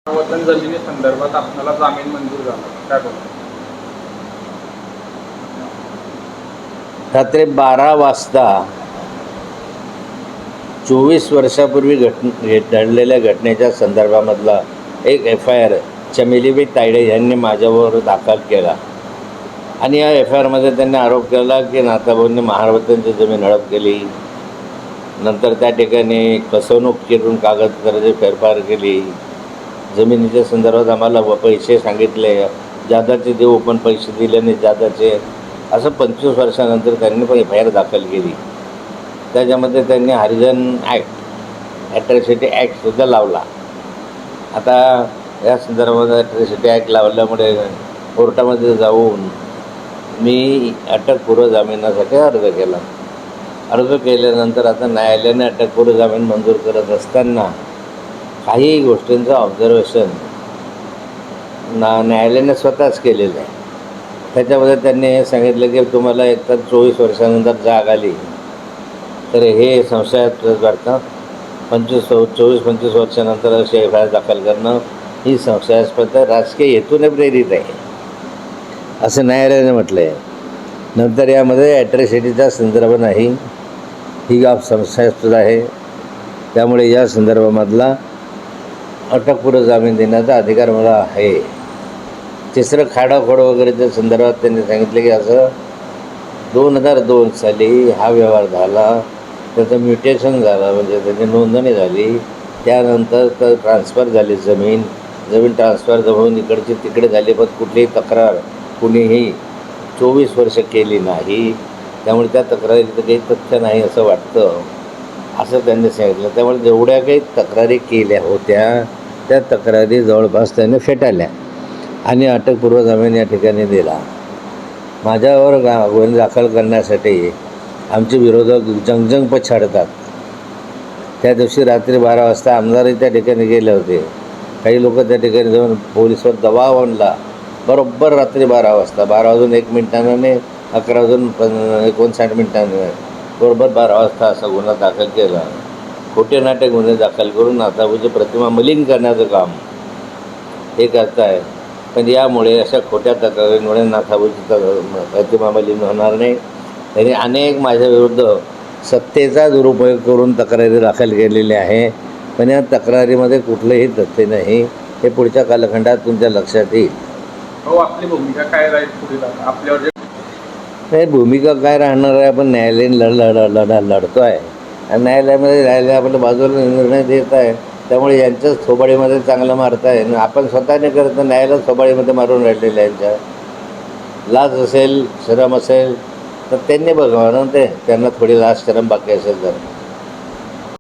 वतन जमिनीसंदर्भात आपल्याला जामीन मंजूर झाला, काय बोलतो? रात्री 12 वाजता 24 वर्षापूर्वी घडलेल्या घटनेच्या संदर्भामधला एक FIR चमेलीबाई तायडे यांनी माझ्यावर दाखल केला. आणि या FIRमध्ये त्यांनी आरोप केला की नाथाभाऊंनी महारवतनची जमीन हडप केली, नंतर त्या ठिकाणी फसवणूक करून कागदपत्राची फेरफार केली, जमिनीच्या संदर्भात आम्हाला पैसे सांगितले, जादाचे देऊ पण पैसे दिले नाही जादाचे, असं 25 वर्षानंतर त्यांनी पण FIR दाखल केली. त्याच्यामध्ये त्यांनी हरिजन ॲक्ट, ॲट्रॉसिटी ॲक्टसुद्धा लावला. आता या संदर्भात ॲट्रॉसिटी ॲक्ट लावल्यामुळे कोर्टामध्ये जाऊन मी अटकपूर्व जामिनासाठी अर्ज केला. अर्ज केल्यानंतर आता न्यायालयाने अटकपूर्व जामीन मंजूर करत असताना काही गोष्टींचं ऑब्झर्वेशन न्यायालयाने स्वतःच केलेलं आहे. त्याच्यामध्ये त्यांनी हे सांगितलं की तुम्हाला एकतर 24 वर्षानंतर जाग आली तर हे संशयास्पद वाटतं, 24-25 वर्षानंतर अशी FIR दाखल करणं ही संशयास्पद राजकीय हेतूने प्रेरित आहे असं न्यायालयाने म्हटलं आहे. नंतर यामध्ये ॲट्रॉसिटीचा संदर्भ नाही, ही बाब संशयास्पद आहे, त्यामुळे या संदर्भामधला अटकपूर्व जामीन देण्याचा अधिकार मला आहे. तिसरं खाडाखोड वगैरेच्या संदर्भात त्यांनी सांगितलं की असं 2002 साली हा व्यवहार झाला, त्याचं म्युटेशन झालं, म्हणजे त्याची नोंदणी झाली, त्यानंतर तर ट्रान्सफर झाली जमीन ट्रान्सफर होऊन इकडची तिकडे झाली, पण कुठलीही तक्रार कुणीही 24 वर्ष केली नाही, त्यामुळे त्या तक्रारीचं काही तथ्य नाही असं वाटतं, असं त्यांनी सांगितलं. त्यामुळे जेवढ्या काही तक्रारी केल्या होत्या त्या तक्रारी जवळपास त्याने फेटाळल्या आणि अटकपूर्व जामीन या ठिकाणी दिला. माझ्यावर गुन्हे दाखल करण्यासाठी आमचे विरोधक जंगजंग पछाडतात. त्या दिवशी रात्री 12 वाजता आमदारही त्या ठिकाणी गेले होते. काही लोक त्या ठिकाणी जाऊन पोलिसवर दबाव आणला. बरोबर रात्री 12 वाजता 12 वाजून 1 मिनिटानं 11 वाजून 59 मिनिटांनी बरोबर 12 वाजता असा गुन्हा दाखल केला. खोटे नाटे गुन्हे दाखल करून नाथाभाऊची प्रतिमा मलिन करण्याचं काम हे करताय. पण यामुळे अशा खोट्या तक्रारींमुळे नाथाभाऊची प्रतिमा मलिन होणार नाही. त्यांनी अनेक माझ्या विरुद्ध सत्तेचा दुरुपयोग करून तक्रारी दाखल केलेल्या आहे, पण या तक्रारीमध्ये कुठलंही तथ्य नाही. हे पुढच्या कालखंडात तुमच्या लक्षात येईल. हो, आपली भूमिका काय राहील पुढे आपल्यावर? नाही, भूमिका काय राहणार आहे, आपण न्यायालयीन लढतो आहे आणि न्यायालय आपल्या बाजूला निर्णय देत आहे. त्यामुळे यांच्याच थोबाडीमध्ये चांगलं मारत आहे. आपण स्वतःने करत न्यायालय थोबाडीमध्ये मारून राहिलेलं आहे. यांच्या लाज असेल, शरम असेल तर त्यांनी बघावं ना, ते त्यांना थोडी लाज शरम बाकी असेल तर